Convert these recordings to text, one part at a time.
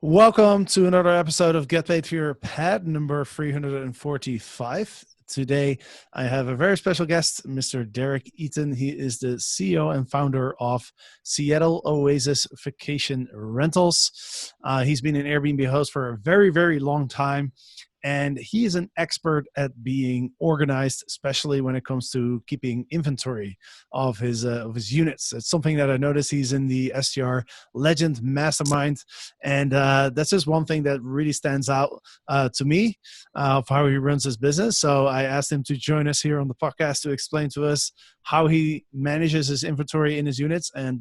Welcome to another episode of Get Paid for Your Pet, number 345. Today, I have a very special guest, Mr. Derek Eaton. He is the CEO and founder of Seattle Oasis Vacation Rentals. He's been an Airbnb host for a very, very long time. And he is an expert at being organized, especially when it comes to keeping inventory of his units. It's something that I noticed he's in the STR Legend Mastermind, and that's just one thing that really stands out to me of how he runs his business. So I asked him to join us here on the podcast to explain to us how he manages his inventory in his units and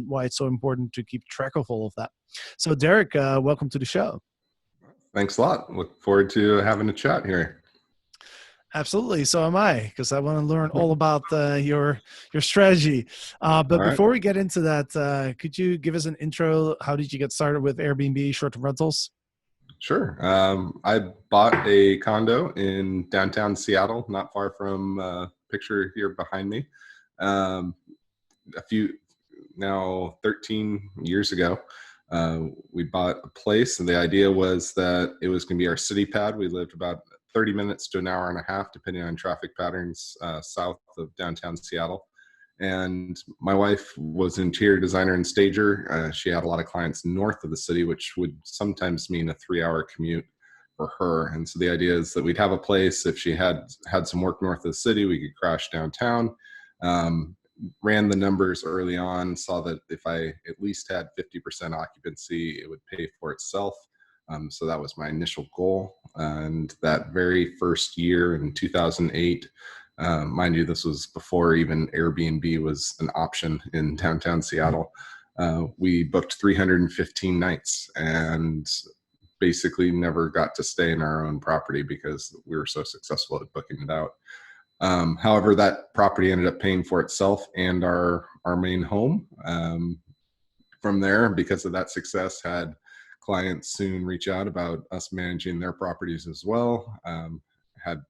why it's so important to keep track of all of that. So Derek, welcome to the show. Thanks a lot. Look forward to having a chat here. Absolutely. So am I, because I want to learn all about your strategy. But before we get into that, could you give us an intro? How did you get started with Airbnb short-term rentals? Sure. I bought a condo in downtown Seattle, not far from picture here behind me, a few, now 13 years ago. We bought a place, and the idea was that it was going to be our city pad. We lived about 30 minutes to an hour and a half, depending on traffic patterns, south of downtown Seattle. And my wife was an interior designer and stager. She had a lot of clients north of the city, which would sometimes mean a 3-hour commute for her. And so the idea is that we'd have a place. If she had some work north of the city, we could crash downtown. Ran the numbers early on, saw that if I at least had 50% occupancy, it would pay for itself. So that was my initial goal. And that very first year in 2008, mind you, this was before even Airbnb was an option in downtown Seattle. We booked 315 nights and basically never got to stay in our own property because we were so successful at booking it out. However, that property ended up paying for itself and our main home. From there, because of that success, had clients soon reach out about us managing their properties as well. Had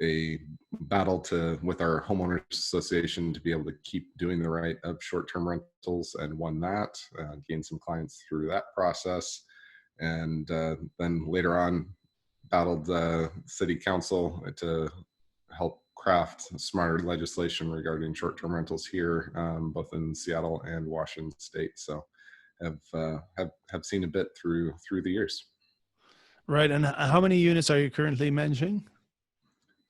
a battle with our homeowners association to be able to keep doing the right of short-term rentals, and won that. Gained some clients through that process, and then later on battled the city council to help craft smarter legislation regarding short-term rentals here, both in Seattle and Washington State. So have seen a bit through the years. Right. And how many units are you currently managing?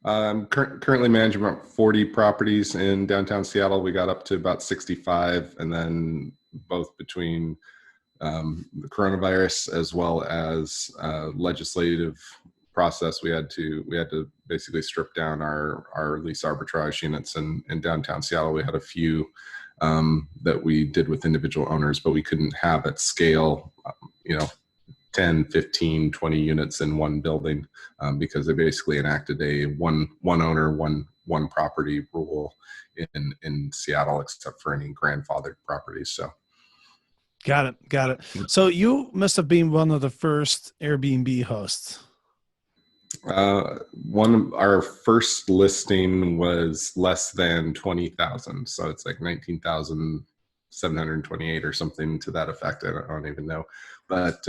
Currently managing about 40 properties in downtown Seattle. We got up to about 65, and then both between the coronavirus as well as legislative process, we had to basically strip down our lease arbitrage units in downtown Seattle. We had a few that we did with individual owners, but we couldn't have at scale 10, 15, 20 units in one building because they basically enacted a one owner, one property rule in Seattle, except for any grandfathered properties. So Got it. So you must have been one of the first Airbnb hosts. Our first listing was less than 20,000, so it's like 19,728 or something to that effect. I don't even know, but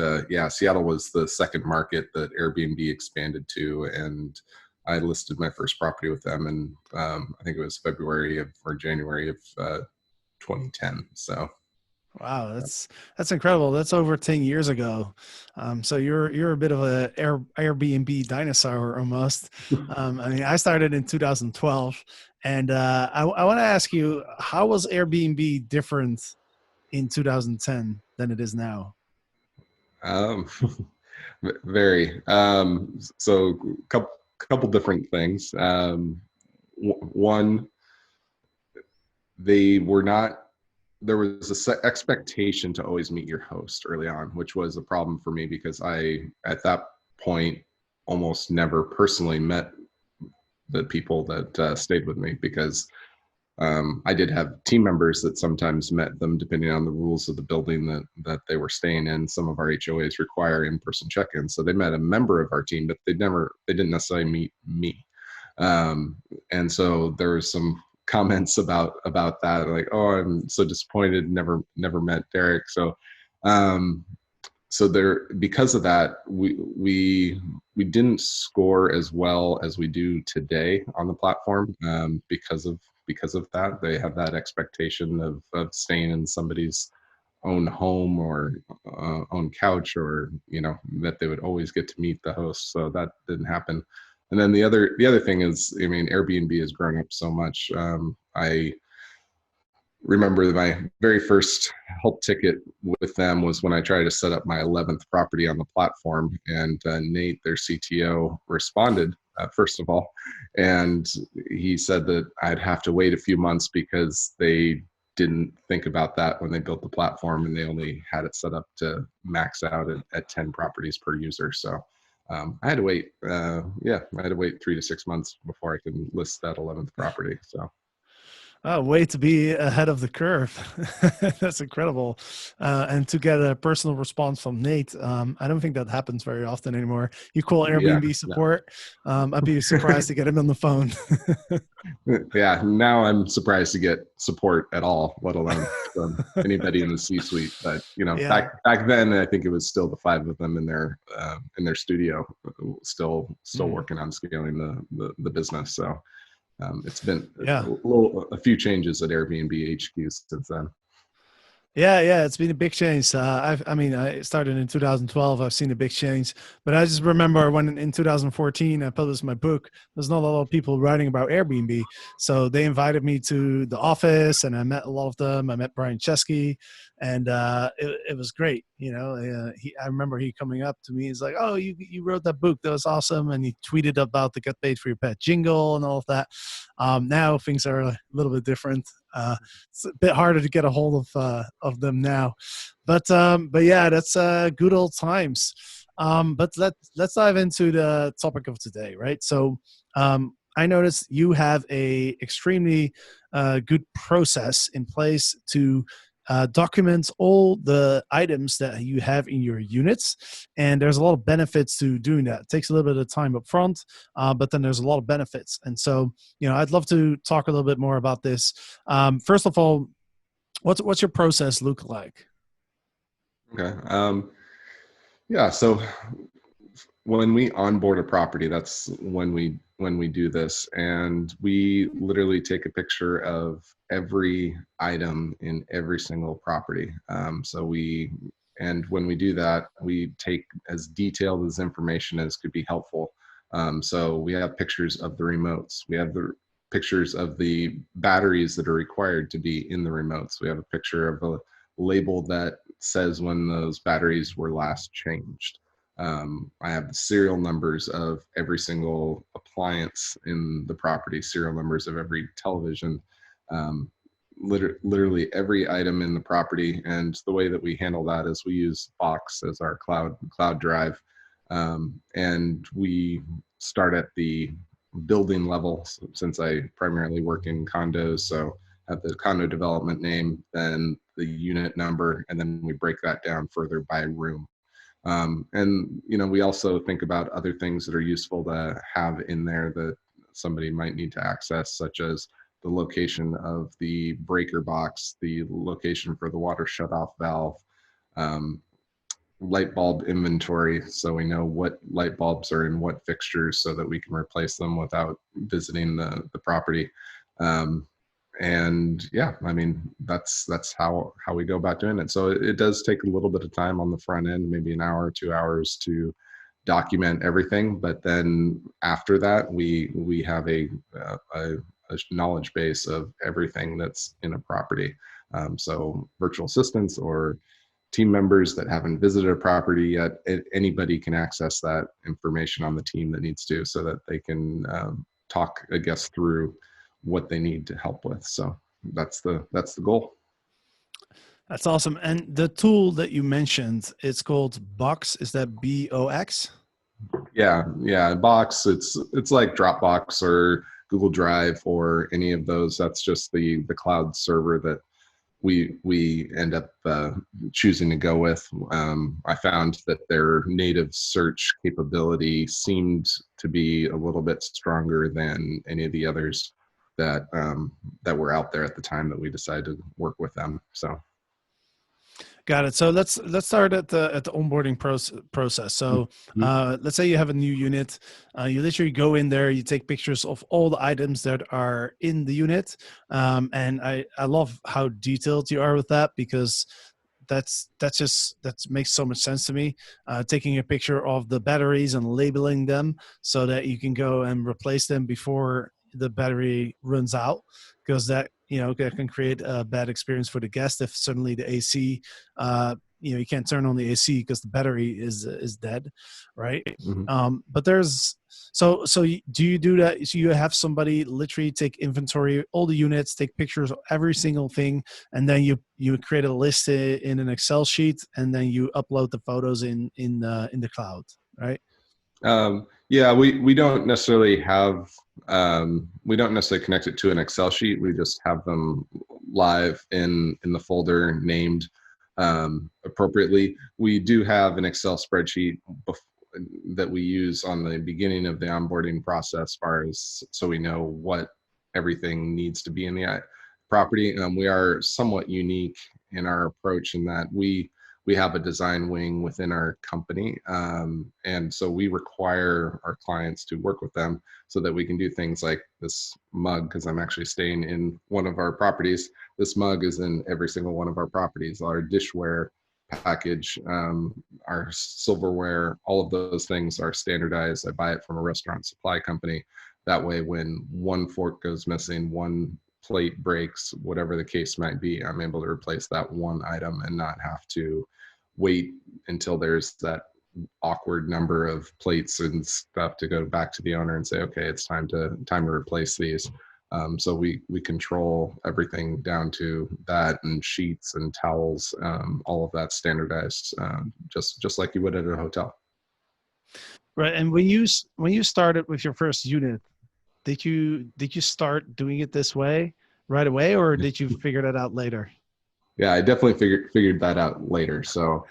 Seattle was the second market that Airbnb expanded to, and I listed my first property with them, and I think it was February or January of 2010. So. Wow, that's incredible. That's over 10 years ago. So you're a bit of a Airbnb dinosaur almost. I started in 2012, and I want to ask you, how was Airbnb different in 2010 than it is now? Very. So couple different things. One, there was an expectation to always meet your host early on, which was a problem for me because I, at that point, almost never personally met the people that stayed with me, because I did have team members that sometimes met them depending on the rules of the building that they were staying in. Some of our HOAs require in-person check-ins, so they met a member of our team, but they didn't necessarily meet me. And so there was some comments about that, like, oh, I'm so disappointed, never met Derek. So so there, because of that, we didn't score as well as we do today on the platform, because of that. They have that expectation of staying in somebody's own home or own couch, or that they would always get to meet the host. So that didn't happen. And then the other thing is, I mean, Airbnb has grown up so much. I remember my very first help ticket with them was when I tried to set up my 11th property on the platform, and Nate, their CTO, responded, first of all, and he said that I'd have to wait a few months because they didn't think about that when they built the platform, and they only had it set up to max out at 10 properties per user. So I had to wait, I had to wait 3 to 6 months before I could list that 11th property. So Oh, way to be ahead of the curve. That's incredible. And to get a personal response from Nate, I don't think that happens very often anymore. You call yeah, Airbnb support. I'd be surprised to get him on the phone. yeah. Now I'm surprised to get support at all, let alone from anybody in the C-suite. But Yeah. back then, I think it was still the 5 of them in their studio, still Mm. working on scaling the business. So it's been Yeah. a few changes at Airbnb HQ since then. Yeah, it's been a big change. I started in 2012. I've seen a big change, but I just remember when in 2014 I published my book. There's not a lot of people writing about Airbnb, so they invited me to the office, and I met a lot of them. I met Brian Chesky, and it was great. I remember he coming up to me. He's like, "Oh, you wrote that book? That was awesome!" And he tweeted about the "Get Paid for Your Pet" jingle and all of that. Now things are a little bit different. It's a bit harder to get a hold of them now, but yeah, that's good old times. But let's dive into the topic of today, right? So I noticed you have a extremely good process in place to document all the items that you have in your units, and there's a lot of benefits to doing that. It takes a little bit of time up front, but then there's a lot of benefits. And so, I'd love to talk a little bit more about this. First of all, what's your process look like? Okay. Yeah. So when we onboard a property, that's when we do this, and we literally take a picture of every item in every single property. And when we do that, we take as detailed as information as could be helpful. So we have pictures of the remotes. We have the pictures of the batteries that are required to be in the remotes. We have a picture of a label that says when those batteries were last changed. I have the serial numbers of every single appliance in the property, serial numbers of every television, um, literally every item in the property. And the way that we handle that is we use Box as our cloud drive, and we start at the building level. Since I primarily work in condos, so have the condo development name, then the unit number, and then we break that down further by room. And we also think about other things that are useful to have in there that somebody might need to access, such as the location of the breaker box, the location for the water shutoff valve, um, light bulb inventory, so we know what light bulbs are in what fixtures so that we can replace them without visiting the property. Um, and yeah, I mean, that's how we go about doing it. So it does take a little bit of time on the front end, maybe an hour, 2 hours to document everything. But then after that, we have a knowledge base of everything that's in a property. So virtual assistants or team members that haven't visited a property yet, anybody can access that information on the team that needs to, so that they can talk a guest through what they need to help with. So that's the goal. That's awesome. And the tool that you mentioned, it's called Box. Is that Box? Yeah, Box. It's like Dropbox or Google Drive or any of those. That's just the cloud server that we end up choosing to go with. I found that their native search capability seemed to be a little bit stronger than any of the others that were out there at the time that we decided to work with them. So Got it. So let's start at the onboarding process. So Mhm. let's say you have a new unit. You literally go in there. You take pictures of all the items that are in the unit, and I love how detailed you are with that, because that makes so much sense to me. Taking a picture of the batteries and labeling them so that you can go and replace them before the battery runs out, because that can create a bad experience for the guest if suddenly the AC, you can't turn on the AC because the battery is dead, right? Mhm. But do you do that? So you have somebody literally take inventory, all the units, take pictures of every single thing, and then you create a list in an Excel sheet, and then you upload the photos in the cloud, right? Yeah, we don't necessarily have we don't necessarily connect it to an Excel sheet. We just have them live in the folder named appropriately. We do have an Excel spreadsheet that we use on the beginning of the onboarding process, as far as so we know what everything needs to be in the property. We are somewhat unique in our approach in that we have a design wing within our company. And so we require our clients to work with them so that we can do things like this mug, because I'm actually staying in one of our properties. This mug is in every single one of our properties. Our dishware package, our silverware, all of those things are standardized. I buy it from a restaurant supply company. That way, when one fork goes missing, one plate breaks, whatever the case might be, I'm able to replace that one item and not have to wait until there's that awkward number of plates and stuff to go back to the owner and say, okay, it's time to replace these. So we control everything down to that, and sheets and towels, all of that standardized, just like you would at a hotel. Right. And when you started with your first unit, did you start doing it this way right away, or did you figure that out later? Yeah, I definitely figured that out later. So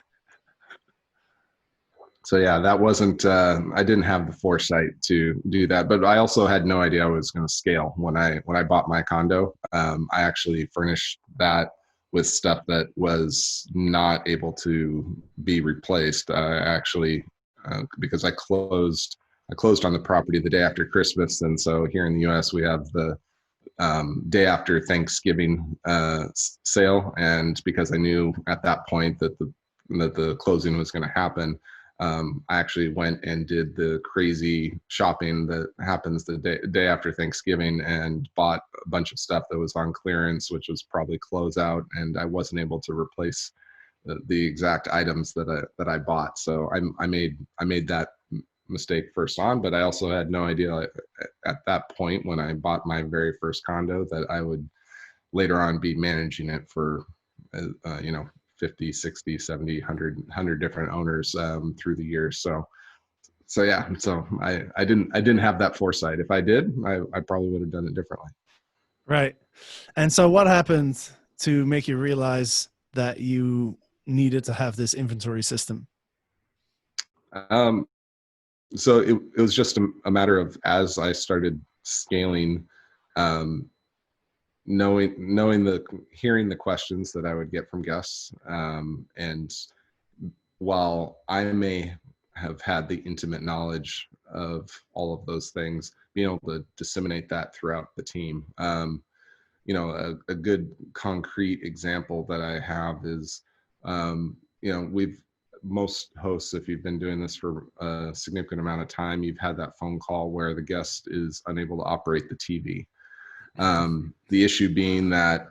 yeah, that wasn't I didn't have the foresight to do that, but I also had no idea I was going to scale when I bought my condo. I actually furnished that with stuff that was not able to be replaced. I actually because I closed on the property the day after Christmas, and so here in the U.S. we have the day after Thanksgiving sale, and because I knew at that point that the closing was going to happen, I actually went and did the crazy shopping that happens the day after Thanksgiving, and bought a bunch of stuff that was on clearance, which was probably closeout, and I wasn't able to replace the exact items that I bought. So I made that mistake first on, but I also had no idea at that point when I bought my very first condo that I would later on be managing it for, you know, 50, 60, 70, 100 different owners through the years. So yeah, so I didn't have that foresight. If I did, I probably would have done it differently. Right. And so what happened to make you realize that you needed to have this inventory system? Um, so it was just a matter of, as I started scaling, um, knowing the hearing the questions that I would get from guests, and while I may have had the intimate knowledge of all of those things, being able to disseminate that throughout the team. A good concrete example that I have is, we've most hosts, if you've been doing this for a significant amount of time, you've had that phone call where the guest is unable to operate the TV. The issue being that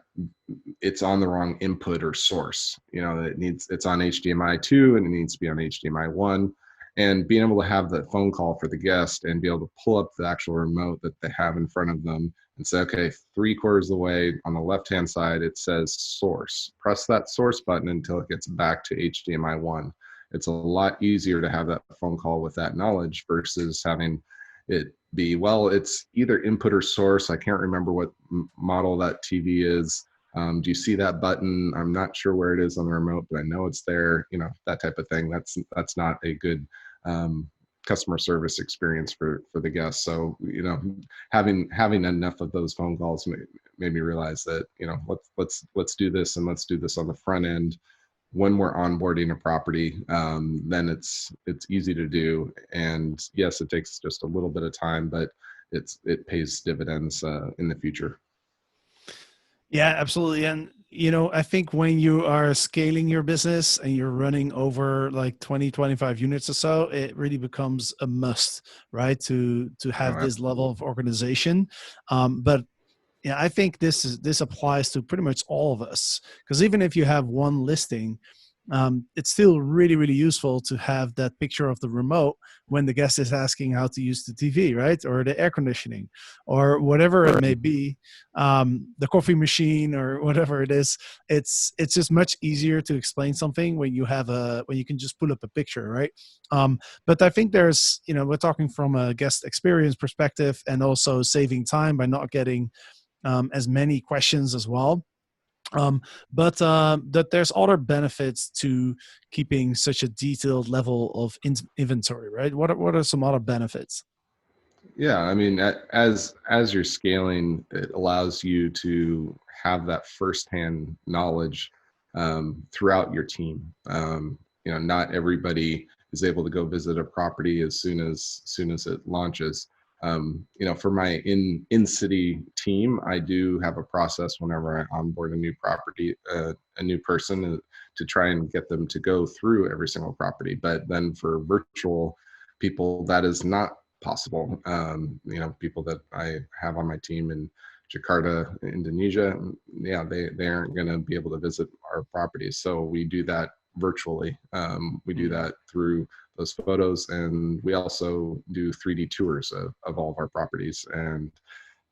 it's on the wrong input or source. It's on HDMI 2 and it needs to be on HDMI 1. And being able to have that phone call for the guest and be able to pull up the actual remote that they have in front of them and say, okay, 3/4 of the way on the left-hand side, it says source. Press that source button until it gets back to HDMI 1. It's a lot easier to have that phone call with that knowledge versus having it be, well, it's either input or source. I can't remember what model that TV is. Do you see that button? I'm not sure where it is on the remote, but I know it's there. That type of thing. That's not a good customer service experience for the guests. So having enough of those phone calls made me realize that let's do this, and let's do this on the front end when we're onboarding a property, then it's easy to do. And yes, it takes just a little bit of time, but it pays dividends in the future. Yeah, absolutely. And I think when you are scaling your business and you're running over like 20, 25 units or so, it really becomes a must, right? To have Oh, this level of organization. But yeah, I think this applies to pretty much all of us, because even if you have one listing, it's still really, really useful to have that picture of the remote when the guest is asking how to use the TV, right? Or the air conditioning, or whatever it may be, the coffee machine or whatever it is. It's just much easier to explain something when when you can just pull up a picture, right? But I think there's, we're talking from a guest experience perspective and also saving time by not getting as many questions as well. But that there's other benefits to keeping such a detailed level of inventory, right? What are some other benefits? Yeah, I mean, as you're scaling, it allows you to have that firsthand knowledge throughout your team. Not everybody is able to go visit a property as soon as it launches. For my in city team, I do have a process whenever I onboard a new property, a new person, to try and get them to go through every single property. But then for virtual people, that is not possible. People that I have on my team in Jakarta, Indonesia, yeah, they aren't going to be able to visit our properties. So we do that virtually. We do that through those photos, and we also do 3D tours of all of our properties and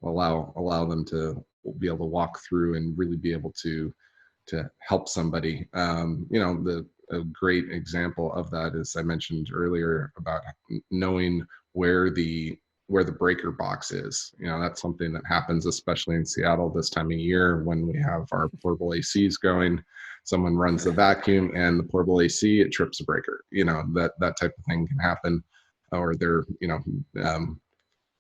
allow them to be able to walk through and really be able to help somebody. A great example of that is I mentioned earlier about knowing where the breaker box is. That's something that happens, especially in Seattle this time of year when we have our portable ACs going. Someone runs the vacuum and the portable AC, it trips a breaker. That type of thing can happen. Or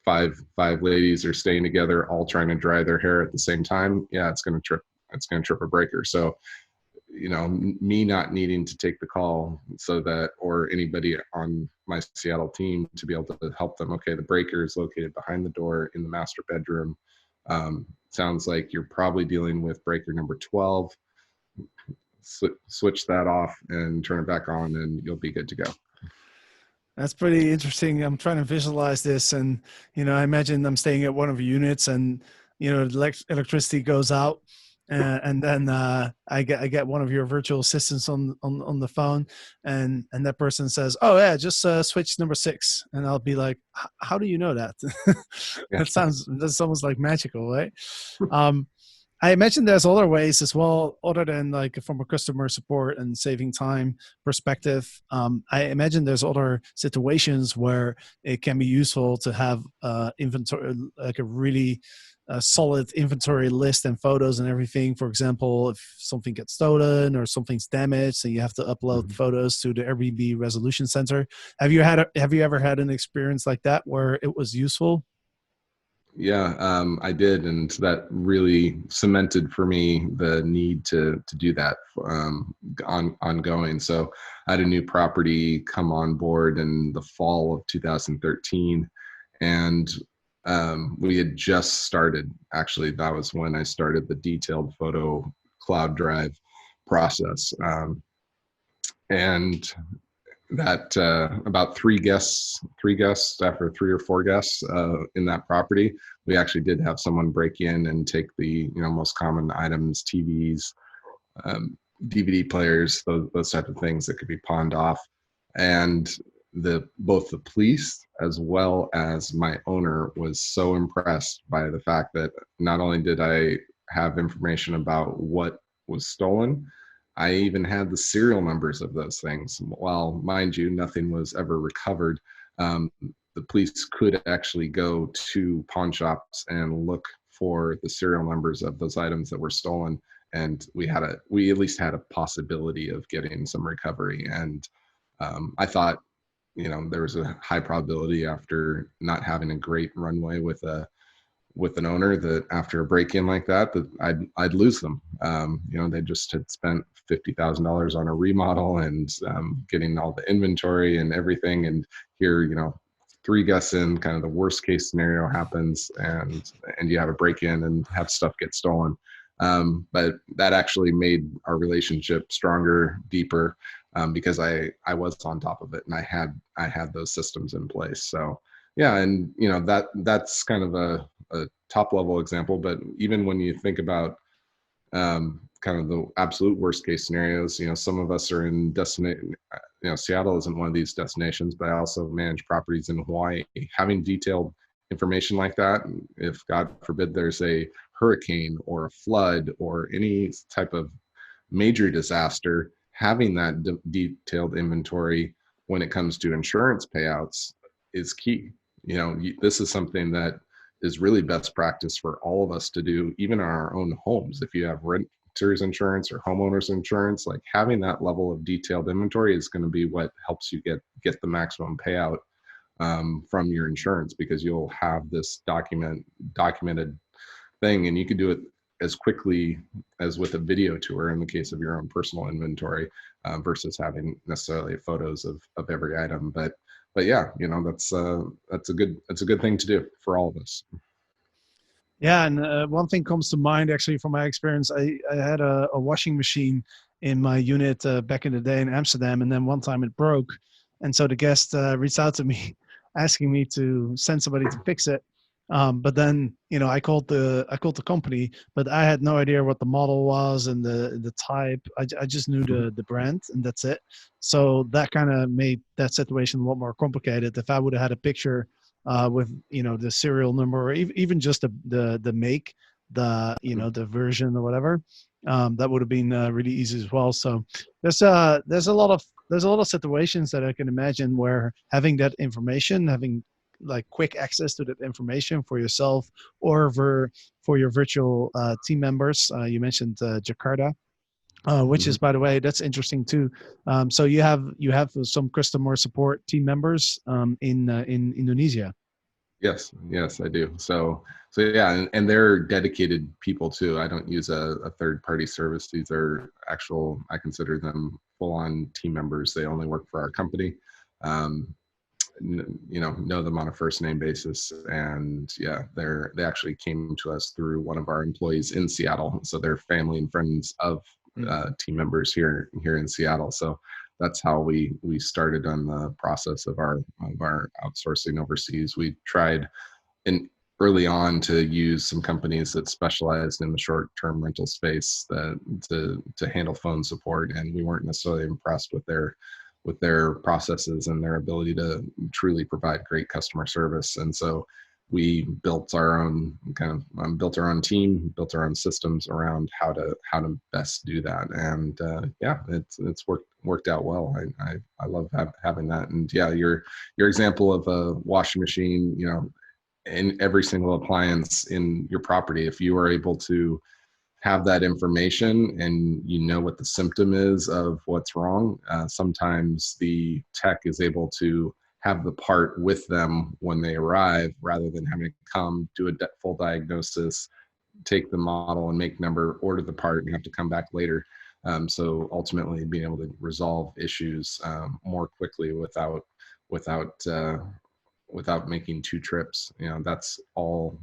five ladies are staying together, all trying to dry their hair at the same time. Yeah, it's going to trip. It's going to trip a breaker. So me not needing to take the call, so that, or anybody on my Seattle team to be able to help them. Okay, the breaker is located behind the door in the master bedroom. Sounds like you're probably dealing with breaker number 12. Switch that off and turn it back on, and you'll be good to go. That's pretty interesting. I'm trying to visualize this, and I imagine I'm staying at one of the units, and the electricity goes out, and then I get one of your virtual assistants on the phone, and that person says, "Oh yeah, just switch number 6," and I'll be like, "How do you know that?" Yeah. That's almost like magical, right? I imagine there's other ways as well, other than like from a customer support and saving time perspective. I imagine there's other situations where it can be useful to have inventory, like a really solid inventory list and photos and everything. For example, if something gets stolen or something's damaged and you have to upload photos to the Airbnb resolution center. Have you ever had an experience like that where it was useful? Yeah, I did, and that really cemented for me the need to do that ongoing. So I had a new property come on board in the fall of 2013, and we had just started. Actually, that was when I started the detailed photo cloud drive process, and that about three guests after 3 or 4 guests in that property, we actually did have someone break in and take the most common items: TVs, DVD players, those type of things that could be pawned off. And both the police as well as my owner was so impressed by the fact that not only did I have information about what was stolen, I even had the serial numbers of those things. While, mind you, nothing was ever recovered, the police could actually go to pawn shops and look for the serial numbers of those items that were stolen. And we at least had a possibility of getting some recovery. And I thought, there was a high probability, after not having a great runway with with an owner that after a break-in like that I'd lose them. They just had spent $50,000 on a remodel and getting all the inventory and everything, and here, 3 guests in, kind of the worst case scenario happens, and you have a break-in and have stuff get stolen. But that actually made our relationship stronger, deeper, because I was on top of it, and I had those systems in place. So yeah, and that's kind of a top level example. But even when you think about kind of the absolute worst case scenarios, some of us are in destination. Seattle isn't one of these destinations, but I also manage properties in Hawaii. Having detailed information like that, if God forbid there's a hurricane or a flood or any type of major disaster, having that detailed inventory when it comes to insurance payouts is key. This is something that is really best practice for all of us to do, even in our own homes. If you have renters insurance or homeowners insurance, like having that level of detailed inventory is going to be what helps you get the maximum payout from your insurance, because you'll have this documented thing, and you can do it as quickly as with a video tour in the case of your own personal inventory, versus having necessarily photos of every item. But yeah, that's a good thing to do for all of us. Yeah, and one thing comes to mind actually from my experience. I had a washing machine in my unit back in the day in Amsterdam, and then one time it broke, and so the guest reached out to me, asking me to send somebody to fix it. But then I called the company, but I had no idea what the model was and the type. I just knew the brand, and that's it. So that kind of made that situation a lot more complicated. If I would have had a picture with the serial number, or even just the make, the version or whatever, that would have been really easy as well. So there's a lot of situations that I can imagine where having that information, having like quick access to that information for yourself or for your virtual team members. You mentioned Jakarta. Which is, by the way, that's interesting too. So you have some customer support team members in Indonesia. Yes, I do. So yeah, and they're dedicated people too. I don't use a third party service. These are actual, I consider them full on team members. They only work for our company. Know them on a first name basis, and yeah, they actually came to us through one of our employees in Seattle. So they're family and friends of team members here in Seattle. So that's how we started on the process of our outsourcing overseas. We tried early on to use some companies that specialized in the short-term rental space to handle phone support, and we weren't necessarily impressed with their processes and their ability to truly provide great customer service. And so we built our own team, built our own systems around how to best do that. And yeah, it's worked out well. I love having that. And yeah, your example of a washing machine, in every single appliance in your property, if you are able to have that information and what the symptom is of what's wrong, sometimes the tech is able to have the part with them when they arrive, rather than having to come do a full diagnosis, take the model and make number, order the part, and have to come back later. So ultimately being able to resolve issues more quickly without making 2 trips. That's all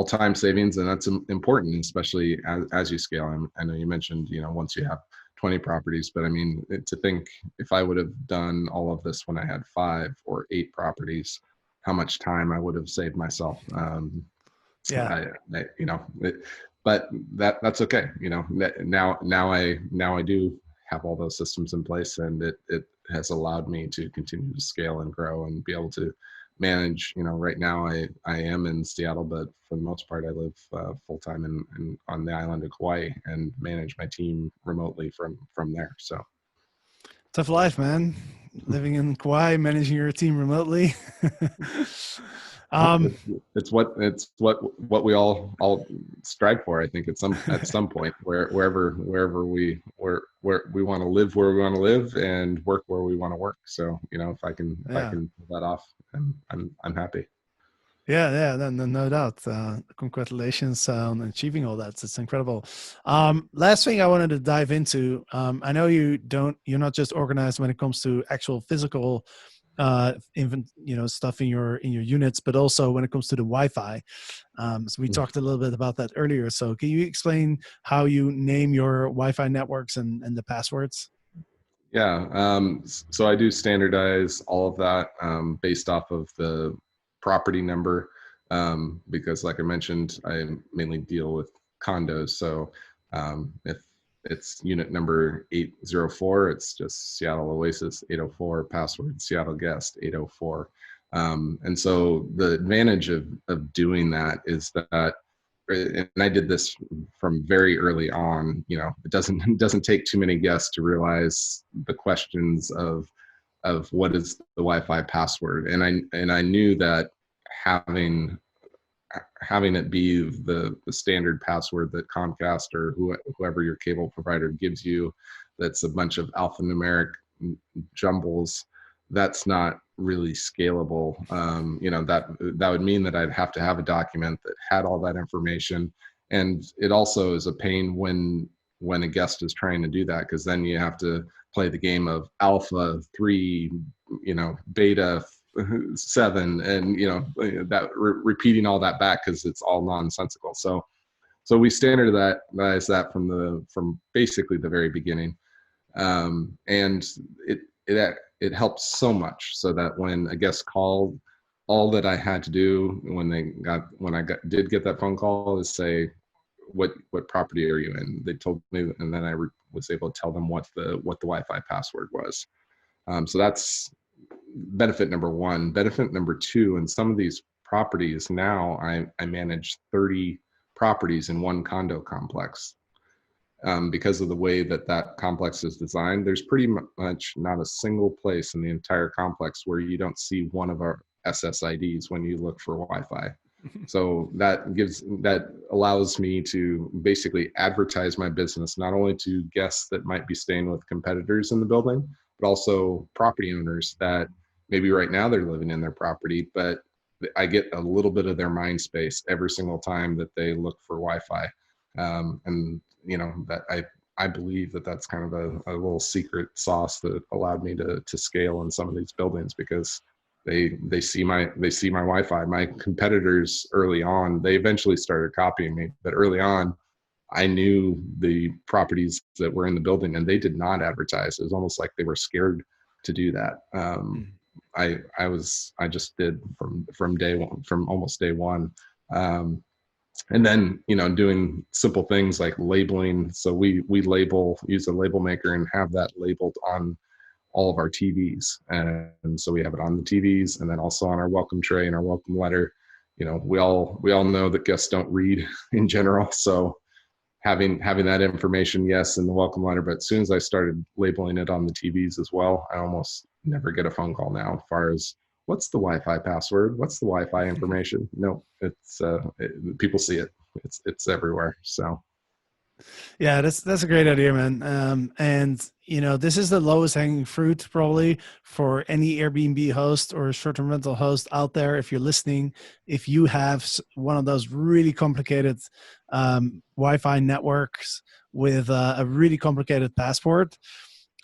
time savings, and that's important, especially as you scale. I know you mentioned, once you have 20 properties, but I mean, to think if I would have done all of this when I had 5 or 8 properties, how much time I would have saved myself. Yeah. But that's okay. Now I do have all those systems in place, and it has allowed me to continue to scale and grow and be able to manage. Right now I am in Seattle, but for the most part I live full-time in on the island of Kauai, and manage my team remotely from there. So Tough life, man. Living in Kauai, managing your team remotely. It's what we all strive for, I think, at some point, wherever we want to live, where we want to live, and work where we want to work. So if I can pull that off, I'm happy. Yeah, no doubt. Congratulations on achieving all that. It's incredible. Last thing I wanted to dive into. I know you're not just organized when it comes to actual physical, even stuff in your units, but also when it comes to the Wi-Fi. So we talked a little bit about that earlier. So can you explain how you name your Wi-Fi networks and the passwords? Yeah, so I do standardize all of that based off of the property number because, like I mentioned, I mainly deal with condos. So if it's unit number 804, it's just Seattle Oasis 804, password Seattle Guest 804. And so the advantage of doing that is that, and I did this from very early on. It doesn't take too many guests to realize the questions of what is the Wi-Fi password, and I knew that having it be the standard password that Comcast or whoever your cable provider gives you, that's a bunch of alphanumeric jumbles, that's not really scalable. That would mean that I'd have to have a document that had all that information, and it also is a pain when a guest is trying to do that, because then you have to play the game of alpha 3, beta 7, and that repeating all that back because it's all nonsensical. So we standardize that from basically the very beginning, and it helps so much, so that when a guest called, all that I had to do did get that phone call is say, what property are you in? They told me, and then I was able to tell them what the Wi-Fi password was. So that's benefit number one. Benefit number two, in some of these properties now, I manage 30 properties in one condo complex. Because of the way that complex is designed, there's pretty much not a single place in the entire complex where you don't see one of our SSIDs when you look for Wi-Fi. So that allows me to basically advertise my business, not only to guests that might be staying with competitors in the building, but also property owners that maybe right now they're living in their property, but I get a little bit of their mind space every single time that they look for Wi-Fi. And that I believe that that's kind of a little secret sauce that allowed me to scale in some of these buildings, because they see my Wi-Fi. My competitors early on, they eventually started copying me, but early on, I knew the properties that were in the building, and they did not advertise. It was almost like they were scared to do that. I just did from day one, from almost day one. And then doing simple things like labeling. So we use a label maker and have that labeled on all of our TVs, and so we have it on the TVs, and then also on our welcome tray and our welcome letter. We all know that guests don't read in general, so having that information, yes, in the welcome letter, but as soon as I started labeling it on the TVs as well, I almost never get a phone call now as far as what's the Wi-Fi password, what's the Wi-Fi information. No, it's people see it. It's everywhere. So Yeah, that's a great idea, man. And this is the lowest hanging fruit probably for any Airbnb host or short-term rental host out there. If you're listening, if you have one of those really complicated Wi-Fi networks with a really complicated password,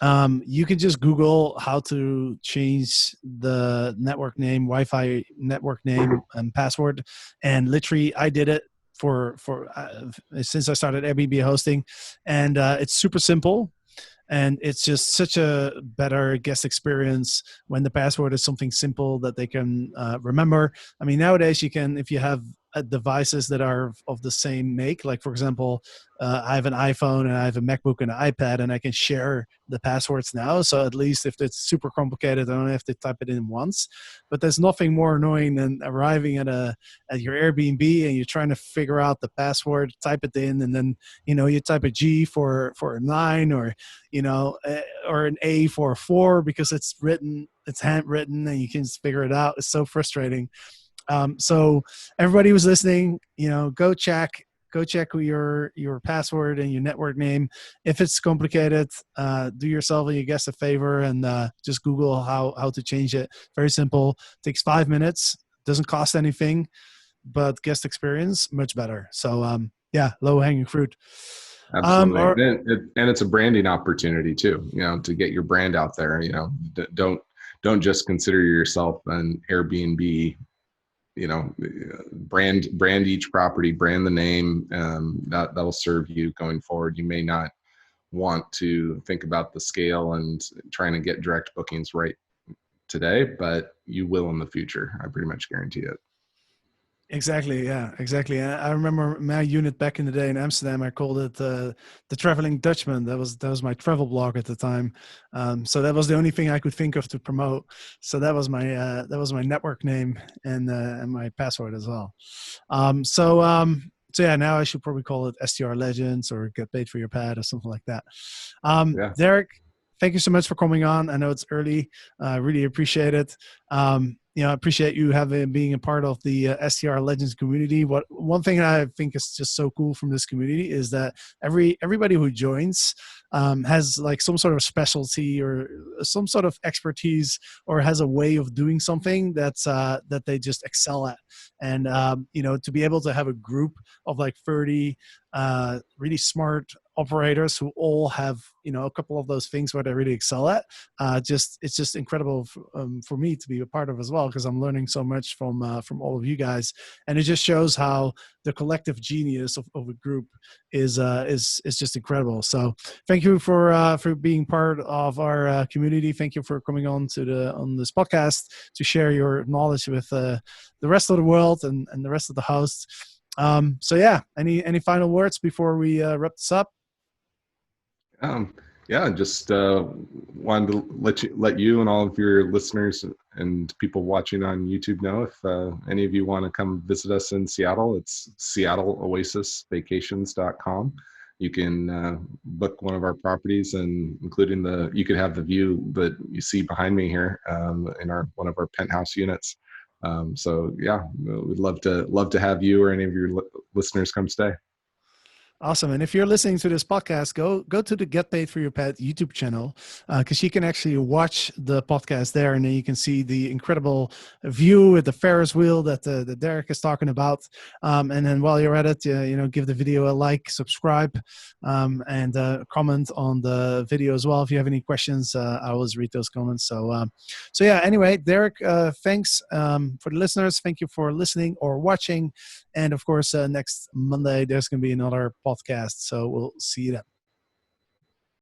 you can just Google how to change the network name, Wi-Fi network name and password, and literally I did it for since I started Airbnb hosting, and it's super simple, and it's just such a better guest experience when the password is something simple that they can remember. I mean, nowadays you can, if you have devices that are of the same make, like for example, I have an iPhone and I have a MacBook and an iPad, and I can share the passwords now. So at least if it's super complicated, I don't have to type it in once. But there's nothing more annoying than arriving at your Airbnb and you're trying to figure out the password, type it in, and then you type a G for a 9, or or an A for a 4 because it's handwritten, and you can just figure it out. It's so frustrating. So everybody who's listening, go check your password and your network name. If it's complicated, do yourself and your guests a favor and just Google how to change it. Very simple. Takes 5 minutes. doesn't cost anything, but guest experience much better. So yeah, low hanging fruit. Absolutely. And it's a branding opportunity too, to get your brand out there. Don't just consider yourself an Airbnb, brand each property, brand the name, that'll serve you going forward. You may not want to think about the scale and trying to get direct bookings right today, but you will in the future. I pretty much guarantee it. Exactly. Yeah, exactly. I remember my unit back in the day in Amsterdam. I called it the Traveling Dutchman. That was my travel blog at the time. So that was the only thing I could think of to promote. So that was my network name and my password as well. So yeah, now I should probably call it STR Legends or Get Paid for Your Pad or something like that. Yeah. Derek, thank you so much for coming on. I know it's early. I really appreciate it. I appreciate you being a part of the STR Legends community. One thing I think is just so cool from this community is that everybody who joins has like some sort of specialty or some sort of expertise or has a way of doing something that they just excel at. And to be able to have a group of like 30 really smart operators who all have a couple of those things where they really excel at, it's just incredible for me to be a part of as well, because I'm learning so much from all of you guys, and it just shows how the collective genius of a group is just incredible. So thank you for being part of our community. Thank you for coming on this podcast to share your knowledge with the rest of the world and the rest of the hosts. So yeah, any final words before we wrap this up? Just wanted to let you and all of your listeners and people watching on YouTube know if any of you want to come visit us in Seattle. It's SeattleOasisVacations.com. You can book one of our properties, and including you could have the view that you see behind me here in one of our penthouse units. So yeah, we'd love to have you or any of your listeners come stay. Awesome. And if you're listening to this podcast, go to the Get Paid for Your Pad YouTube channel, because you can actually watch the podcast there, and then you can see the incredible view with the Ferris wheel that Derek is talking about. And then while you're at it, give the video a like, subscribe, and comment on the video as well. If you have any questions, I always read those comments. So yeah, anyway, Derek, thanks for the listeners. Thank you for listening or watching. And of course, next Monday, there's going to be another podcast. So we'll see you then.